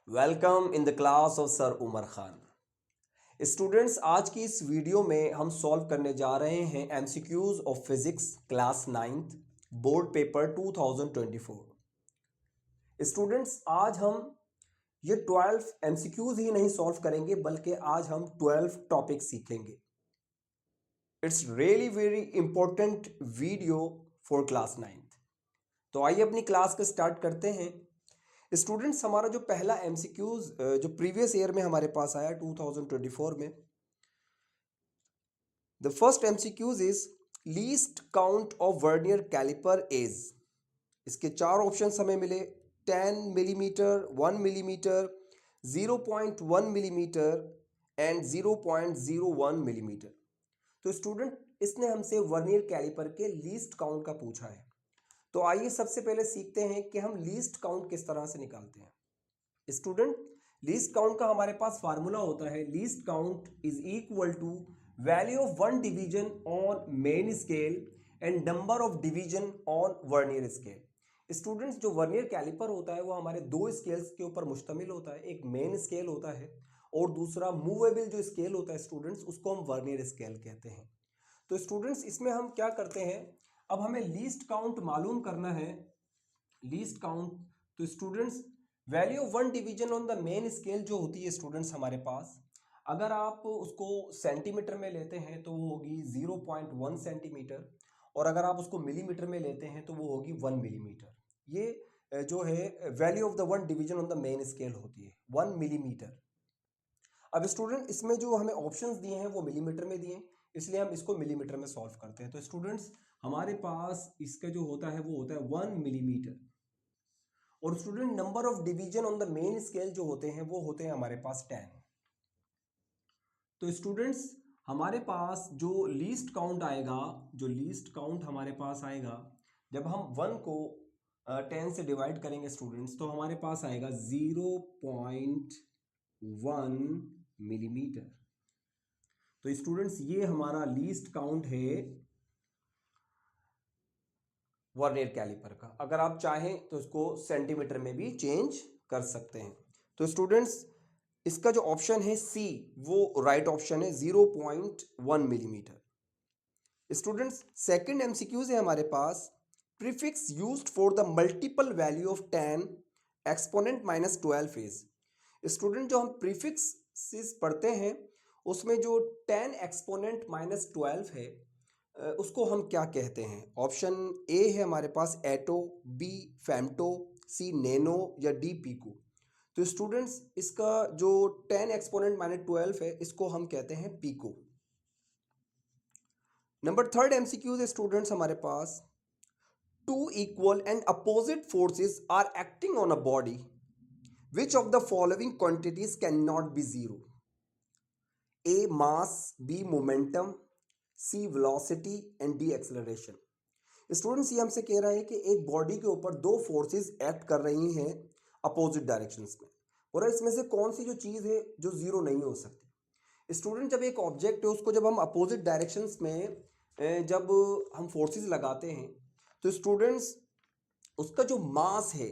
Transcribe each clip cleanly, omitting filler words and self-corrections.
Welcome in the class of sir Umar Khan. Students, आज की इस वीडियो में हम सॉल्व करने जा रहे हैं MCQs of physics class 9th board paper 2024। Students, आज हम ये 12 एमसीक्यूज ही नहीं सॉल्व करेंगे बल्कि आज हम 12 टॉपिक सीखेंगे। It's really very important video for class 9th। तो आइए अपनी क्लास को स्टार्ट करते हैं। स्टूडेंट्स, हमारा जो पहला एमसीक्यूज जो प्रीवियस ईयर में हमारे पास आया 2024 में, the first MCQs is least count of vernier caliper is. इसके चार ऑप्शंस हमें मिले, 10 millimetre, 1 millimetre, 0.1 millimetre and 0.01 millimetre. तो स्टूडेंट, इसने हमसे वर्नियर कैलिपर के लीस्ट काउंट का पूछा है। तो आइए सबसे पहले सीखते हैं कि हम लीस्ट काउंट किस तरह से निकालते हैं। स्टूडेंट, लीस्ट काउंट का हमारे पास फार्मूला होता है, least count is equal to value of one division on main scale and number of division on vernier scale. Students, जो वर्नियर कैलिपर होता है वो हमारे दो स्केल्स के ऊपर मुश्तमिल होता है। एक मेन स्केल होता है और दूसरा मूवेबल जो स्केल होता है स्टूडेंट्स, उसको हम वर्नियर स्केल कहते हैं। तो स्टूडेंट्स, इसमें हम क्या करते हैं, अब हमें लीस्ट काउंट मालूम करना है। लीस्ट काउंट, तो students value of one division on the main scale जो होती है स्टूडेंट्स हमारे पास, अगर आप उसको सेंटीमीटर में लेते हैं तो वो होगी 0.1 सेंटीमीटर, और अगर आप उसको मिलीमीटर में लेते हैं तो वो होगी 1 मिलीमीटर। ये जो है value of the one division on the main scale होती है 1 मिलीमीटर। अब स्टूडेंट, इसमें जो हमें ऑप्शंस दिए हैं वो मिलीमीटर में दिए हैं, इसलिए हम इसको मिलीमीटर में सॉल्व करते हैं। तो स्टूडेंट्स, हमारे पास इसका जो होता है वो होता है 1 मिलीमीटर। और student, number of division on the main scale जो होते हैं वो होते हैं हमारे पास 10। तो स्टूडेंट्स, हमारे पास जो लीस्ट काउंट आएगा, जो लीस्ट काउंट हमारे पास आएगा जब हम 1 को 10 से डिवाइड करेंगे स्टूडेंट्स, तो हमारे पास आएगा 0.1 मिलीमीटर। तो स्टूडेंट्स, ये हमारा लीस्ट काउंट है वर्नियर कैलिपर का। अगर आप चाहें तो इसको सेंटीमीटर में भी चेंज कर सकते हैं। तो स्टूडेंट्स, इसका जो ऑप्शन है सी, वो राइट ऑप्शन है, 0.1 मिलीमीटर। स्टूडेंट्स, सेकंड एमसीक्यूज है हमारे पास, prefix used for the multiple value of 10 exponent -12 is. Student, जो हम प्रीफिक्स पढ़ते हैं उसमें जो 10 एक्सपोनेंट -12 है उसको हम क्या कहते हैं। ऑप्शन ए है हमारे पास एटो, बी फेम्टो, सी नैनो या डी पीको। तो स्टूडेंट्स, इसका जो 10 एक्सपोनेंट -12 है इसको हम कहते हैं पीको। नंबर थर्ड एमसीक्यूज है स्टूडेंट्स हमारे पास, two equal and opposite forces are acting on a body, which of the following quantities can not be zero. A mass, B momentum, C velocity and D acceleration. Students, ये हमसे कह रहा है कि एक बॉडी के ऊपर दो फोर्सेस एक्ट कर रही हैं अपोजिट डायरेक्शंस में, और इसमें से कौन सी जो चीज़ है जो जीरो नहीं हो सकती। स्टूडेंट, जब एक ऑब्जेक्ट है उसको जब हम अपोजिट डायरेक्शंस में जब हम फोर्सेस लगाते हैं तो स्टूडेंट्स उसका जो मास है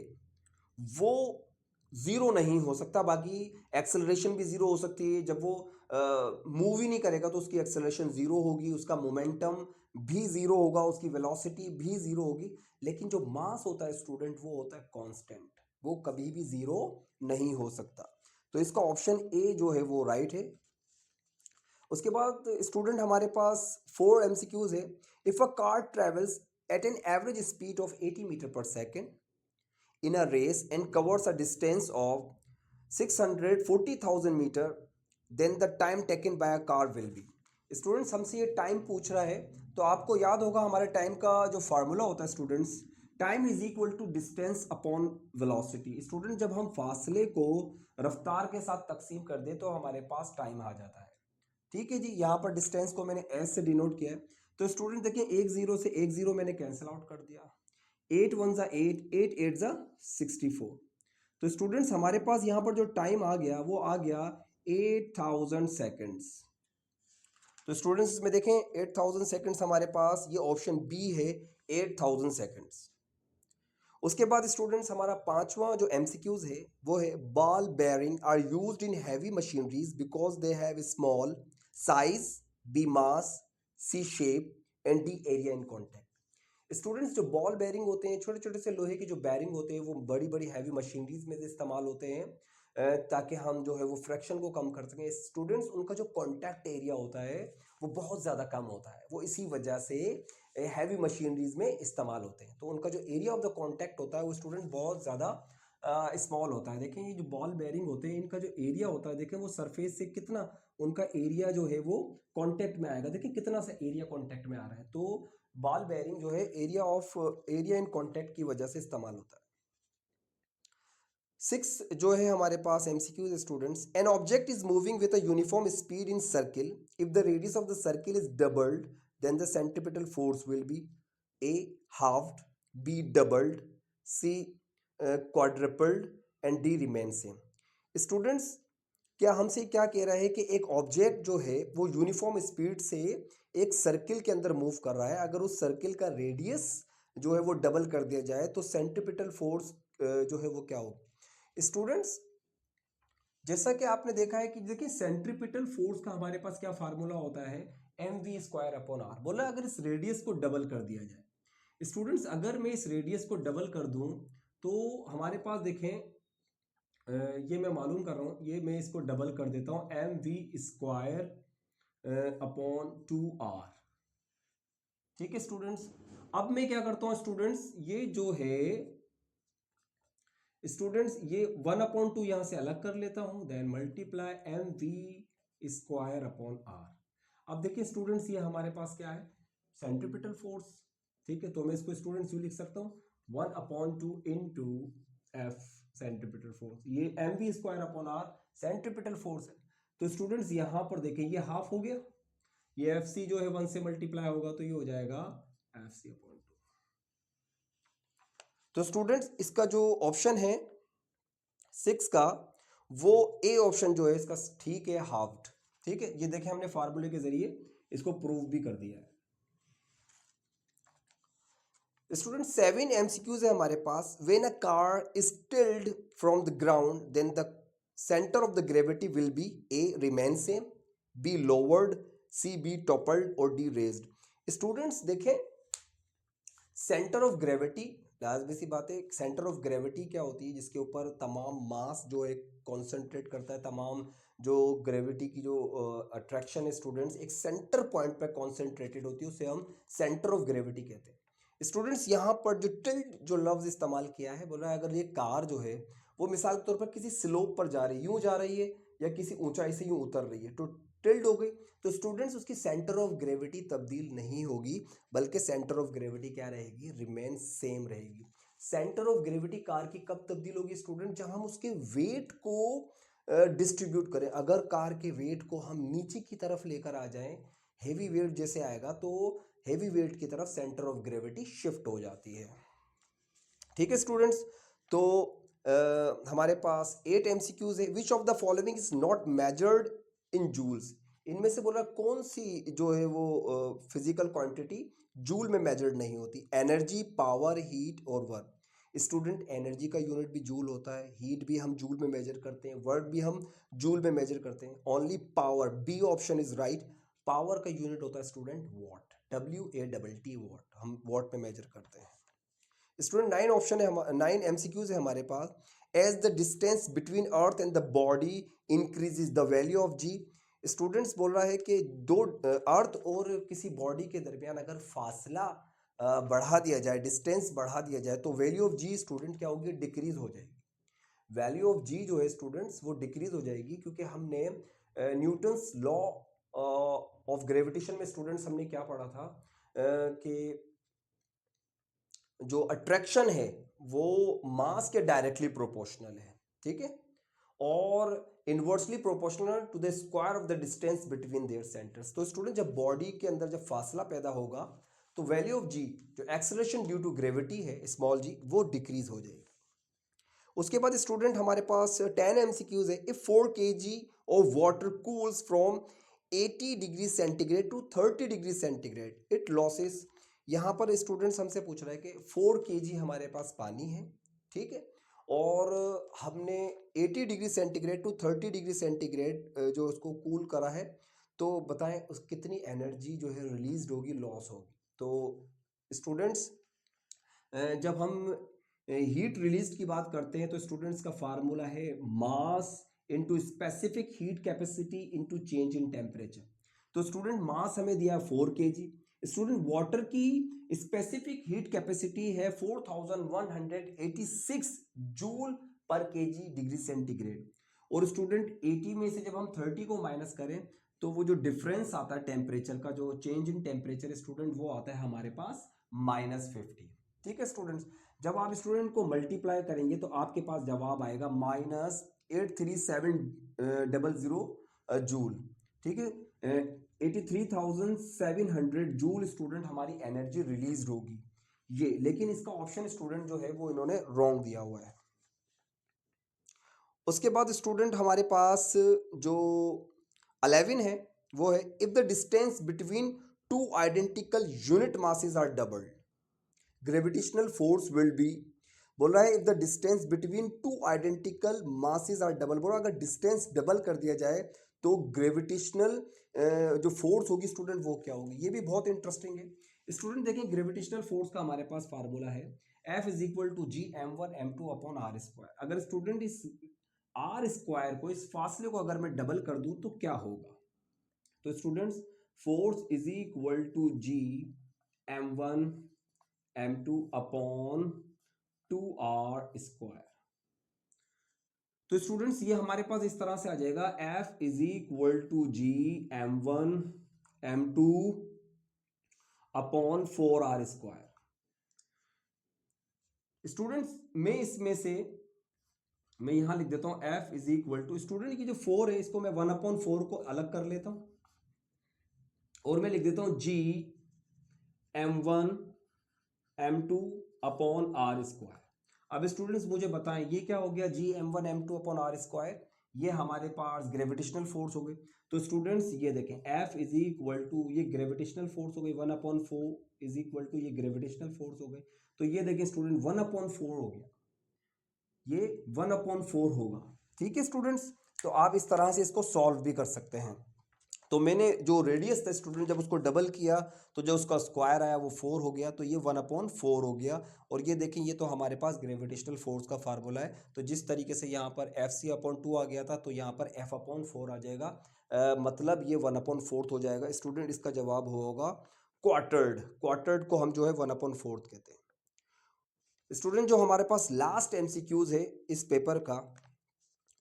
वो जीरो नहीं हो सकता, बाकी एक्सेलरेशन भी जीरो हो सकती है। जब वो मूव ही नहीं करेगा तो उसकी एक्सेलरेशन जीरो होगी, उसका मोमेंटम भी जीरो होगा, उसकी वेलोसिटी भी जीरो होगी। लेकिन जो मास होता है स्टूडेंट वो होता है कांस्टेंट, वो कभी भी जीरो नहीं हो सकता। तो इसका ऑप्शन ए जो है वो राइट है। उसके बाद स्टूडेंट हमारे पास 4 एमसीक्यूज है। If a car travels at an average speed of 80 metre पर second in a race and covers a distance of 640,000 meter, then the time taken by a car will be। Students, हमसे ये time पूछ रहा है, तो आपको याद होगा हमारे टाइम का जो फार्मूला होता है students, time is equal to distance upon velocity. Student, जब हम फासले को रफ्तार के साथ तकसीम कर दें तो हमारे पास टाइम आ जाता है। ठीक है जी, यहाँ पर डिस्टेंस को मैंने एस से डिनोट किया है। तो स्टूडेंट देखिए, एक जीरो से एक जीरो मैंने कैंसिल आउट कर दिया, 8 1 ज़ा 8, 8 8 ज़ा 64। तो स्टूडेंट्स, हमारे पास यहाँ पर जो टाइम आ गया वो आ गया 8000 सेकेंड्स। तो स्टूडेंट्स, इसमें देखें 8000 सेकेंड्स हमारे पास, ये ऑप्शन बी है 8000 सेकेंड्स। उसके बाद स्टूडेंट्स हमारा पांचवा जो एमसीक्यूज है वो है ball bearing are used in heavy machineries because they have small size, B mass, C shape and D area in contact. Students जो बॉल बेयरिंग होते हैं, छोटे छोटे से लोहे के जो बेयरिंग होते हैं, वो बड़ी बड़ी हैवी मशीनरीज में इस्तेमाल होते हैं ताकि हम जो है वो फ्रैक्शन को कम कर सकें। स्टूडेंट्स उनका जो कॉन्टैक्ट एरिया होता है वो बहुत ज़्यादा कम होता है, वो इसी वजह से हैवी मशीनरीज में इस्तेमाल होते हैं। तो उनका जो एरिया ऑफ द कॉन्टैक्ट होता है वो स्टूडेंट बहुत ज़्यादा स्मॉल होता है। देखें ये जो बॉल बेयरिंग होते हैं इनका जो एरिया होता है, देखें वो सरफेस से कितना उनका एरिया जो है वो कॉन्टैक्ट में आएगा। देखिए कितना सा एरिया कॉन्टैक्ट में आ रहा है। तो बॉल बेयरिंग जो है एरिया इन कॉन्टैक्ट की वजह से इस्तेमाल होता है। 6 जो है हमारे पास MCQs students, an object is moving with a uniform speed in circle, if the radius of the circle is doubled then the centripetal force will be A halved, B doubled, C quadrupled and D remain same. Students क्या हमसे क्या कह रहा है कि एक object जो है वो यूनिफॉर्म स्पीड से एक सर्किल के अंदर मूव कर रहा है, अगर उस सर्किल का रेडियस जो है वो डबल कर दिया जाए तो सेंट्रीपिटल फोर्स जो है वो क्या हो। स्टूडेंट्स जैसा कि आपने देखा है कि देखिए सेंट्रीपिटल फोर्स का हमारे पास क्या फार्मूला होता है, M V square upon R. बोला अगर इस रेडियस को डबल कर दिया जाए, स्टूडेंट्स अगर मैं इस रेडियस को डबल कर दूं तो हमारे पास देखें ये मैं मालूम कर रहा हूं, ये मैं इसको डबल कर देता हूं, M V square upon 2r। ठीक है स्टूडेंट्स, अब मैं क्या करता हूं स्टूडेंट्स, ये जो है स्टूडेंट्स ये 1/2 यहां से अलग कर लेता हूं, then multiply M V square upon R. अब देखिए स्टूडेंट्स ये हमारे पास क्या है, सेंट्रीपिटल फोर्स। ठीक है, तो मैं इसको स्टूडेंट्स यू लिख सकता हूं 1/2 इंटू एफ सेंट्रीपिटल फोर्स, ये M V square upon R centripetal force है। तो स्टूडेंट्स यहां पर देखें ये हाफ हो गया, ये एफ सी जो है 1 से मल्टीप्लाई होगा तो ये हो जाएगा एफ सी अपॉन 2। तो स्टूडेंट्स इसका जो ऑप्शन है 6 का वो ए ऑप्शन जो है इसका ठीक है, हाफ्ड। ठीक है, ये देखें हमने फार्मूले के जरिए इसको प्रूव भी कर दिया है। स्टूडेंट 7 एमसीक्यूज है हमारे पास, when a car is tilted from the ground then the centre of the gravity will be A remain same, B lowered, C be toppled और डी रेज्ड। स्टूडेंट्स देखें सेंटर ऑफ ग्रेविटी, लाजमी सी बात है, centre of gravity क्या होती है, जिसके ऊपर तमाम मास जो है कॉन्सेंट्रेट करता है, तमाम जो ग्रेविटी की जो अट्रैक्शन है स्टूडेंट्स एक सेंटर पॉइंट पे कॉन्सेंट्रेटेड होती है, उसे हम सेंटर ऑफ ग्रेविटी कहते हैं। स्टूडेंट्स यहाँ पर जो टिल्ट जो लफ्ज इस्तेमाल किया है, बोल रहा है अगर ये कार जो है वो मिसाल के तौर पर किसी स्लोप पर जा रही है, यूं जा रही है या किसी ऊंचाई से यूं उतर रही है तो टिल्ट हो गई, तो स्टूडेंट्स उसकी सेंटर ऑफ ग्रेविटी तब्दील नहीं होगी, बल्कि सेंटर ऑफ ग्रेविटी क्या रहेगी, रिमेन सेम रहेगी। सेंटर ऑफ ग्रेविटी कार की कब तब्दील होगी स्टूडेंट, जहां हम उसके वेट को डिस्ट्रीब्यूट करें। अगर कार के वेट को हम नीचे की तरफ लेकर आ जाएं, हेवी वेट जैसे आएगा तो हेवी वेट की तरफ सेंटर ऑफ ग्रेविटी शिफ्ट हो जाती है। ठीक है स्टूडेंट्स, तो हमारे पास 8 एमसीक्यूज है, which of the following is not measured in joules. इनमें से बोला कौन सी जो है वो फिजिकल क्वांटिटी जूल में मेजर्ड नहीं होती, एनर्जी, पावर, हीट और वर्क। स्टूडेंट एनर्जी का यूनिट भी जूल होता है, हीट भी हम जूल में मेजर करते हैं, वर्क भी हम जूल में मेजर करते हैं। Only power, B option is right, power का यूनिट होता है स्टूडेंट वॉट, WATT वॉट, हम वॉट में मेजर करते हैं। स्टूडेंट 9 ऑप्शन है, 9 एमसीक्यूज है हमारे पास, as the distance between earth and the body increases the value of G. Students बोल रहा है कि दो अर्थ और किसी बॉडी के दरमियान अगर फासला बढ़ा दिया जाए, डिस्टेंस बढ़ा दिया जाए, तो वैल्यू ऑफ जी स्टूडेंट क्या होगी, डिक्रीज हो जाएगी। वैल्यू ऑफ जी जो है स्टूडेंट्स वो डिक्रीज हो जाएगी, क्योंकि हमने न्यूटन्स लॉ ऑफ ग्रेविटेशन में स्टूडेंट्स हमने क्या पढ़ा था कि जो अट्रैक्शन है वो मास के डायरेक्टली प्रोपोर्शनल है। ठीक है, और inversely proportional to the square of the distance between their centres. तो स्टूडेंट जब बॉडी के अंदर जब फासला पैदा होगा तो वैल्यू ऑफ जी जो एक्सेलरेशन ड्यू टू ग्रेविटी है स्मॉल जी वो डिक्रीज हो जाएगी। उसके बाद स्टूडेंट हमारे पास 10 एमसीक्यूज है, if 4 kg of water cools from 80 degree centigrade to 30 degree centigrade it losses यहाँ पर स्टूडेंट्स हमसे पूछ रहे हैं कि 4 केजी हमारे पास पानी है, ठीक है, और हमने 80 degree centigrade to 30 degree centigrade जो उसको कूल करा है, तो बताएं उस कितनी एनर्जी जो है रिलीज होगी, लॉस होगी। तो स्टूडेंट्स जब हम हीट रिलीज की बात करते हैं तो स्टूडेंट्स का फार्मूला है mass into specific heat capacity into change in temperature. तो स्टूडेंट मास हमें दिया 4 केजी, स्टूडेंट वाटर की स्पेसिफिक हीट कैपेसिटी है 4186 जूल पर केजी डिग्री सेंटीग्रेड, और स्टूडेंट 80 में से जब हम 30 को माइनस करें तो वो जो डिफरेंस आता है टेम्परेचर का, जो चेंज इन टेम्परेचर स्टूडेंट, वो आता है हमारे पास -50। ठीक है स्टूडेंट्स, जब आप स्टूडेंट को मल्टीप्लाई करेंगे तो आपके पास जवाब आएगा -83700 जूल। ठीक है, 83,700 जूल स्टूडेंट हमारी एनर्जी रिलीज होगी ये, लेकिन इसका ऑप्शन स्टूडेंट जो है वो इन्होंने रॉन्ग दिया हुआ है। उसके बाद स्टूडेंट हमारे पास जो 11 है वो है if the distance between two identical unit masses are doubled, gravitational force will be, बोल रहा है if the distance between two identical masses are double, बोल रहा है अगर डिस्टेंस डबल कर दिया जाए तो ग्रेविटेशनल जो फोर्स होगी स्टूडेंट वो क्या होगी। ये भी बहुत इंटरेस्टिंग है स्टूडेंट। देखें ग्रेविटेशनल फोर्स का हमारे पास फार्मूला है F is equal to G m1m2 upon R square. अगर स्टूडेंट इस आर स्क्वायर को, इस फासले को अगर मैं डबल कर दूं तो क्या होगा, तो students force is equal to G m1m2 upon 2r square. तो स्टूडेंट्स ये हमारे पास इस तरह से आ जाएगा F is equal to G m1m2 upon 4r square. Students मैं इसमें से मैं यहां लिख देता हूं F is equal to, student की जो 4 है इसको मैं 1/4 को अलग कर लेता हूं और मैं लिख देता हूं G m1m2 upon R square. अब स्टूडेंट्स मुझे बताएं ये क्या हो गया, G m1m2 upon R square, ये हमारे पास ग्रेविटेशनल फोर्स हो गई। तो स्टूडेंट्स ये देखें F इज इक्वल टू, ये ग्रेविटेशनल फोर्स हो गई 1/4 इज इक्वल टू ये ग्रेविटेशनल फोर्स हो गई। तो ये देखें स्टूडेंट 1/4 हो गया, ये 1/4 होगा। ठीक है स्टूडेंट्स, तो आप इस तरह से इसको सॉल्व भी कर सकते हैं। तो मैंने जो रेडियस था स्टूडेंट जब उसको डबल किया तो जो उसका स्क्वायर आया वो 4 हो गया, तो ये 1/4 हो गया। और ये देखें ये तो हमारे पास ग्रेविटेशनल फोर्स का फार्मूला है, तो जिस तरीके से यहाँ पर Fc/2 आ गया था तो यहाँ पर F/4 आ जाएगा, मतलब ये 1/4 हो जाएगा। स्टूडेंट इसका जवाब होगा क्वार्टर्ड। क्वार्टर्ड को हम जो है 1/4 कहते हैं। स्टूडेंट जो हमारे पास लास्ट एमसीक्यूज है इस पेपर का,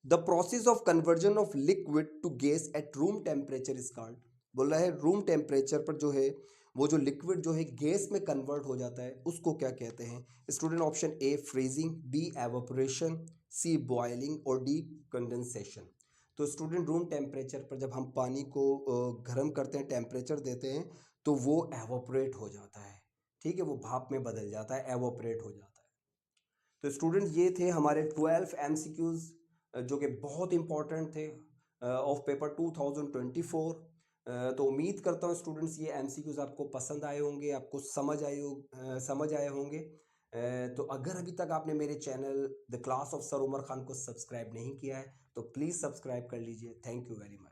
the process of conversion of liquid to gas at room temperature is called. बोल रहा है रूम टेम्परेचर पर जो है वो जो लिक्विड जो है गैस में कन्वर्ट हो जाता है उसको क्या कहते हैं। Student option A freezing, B evaporation, C boiling और डी कंडेंसेशन। तो स्टूडेंट रूम टेम्परेचर पर जब हम पानी को गर्म करते हैं, टेम्परेचर देते हैं, तो वो एवापोरेट हो जाता है। ठीक है, वो भाप में बदल जाता है, एवापोरेट हो जाता है। तो स्टूडेंट ये थे हमारे 12 एमसीक्यूज जो कि बहुत इंपॉर्टेंट थे ऑफ पेपर 2024। तो उम्मीद करता हूँ स्टूडेंट्स ये एमसीक्यूज आपको पसंद आए होंगे, आपको समझ आए होंगे। तो अगर अभी तक आपने मेरे channel the class of sir Umar Khan को सब्सक्राइब नहीं किया है तो प्लीज़ सब्सक्राइब कर लीजिए। Thank you very much.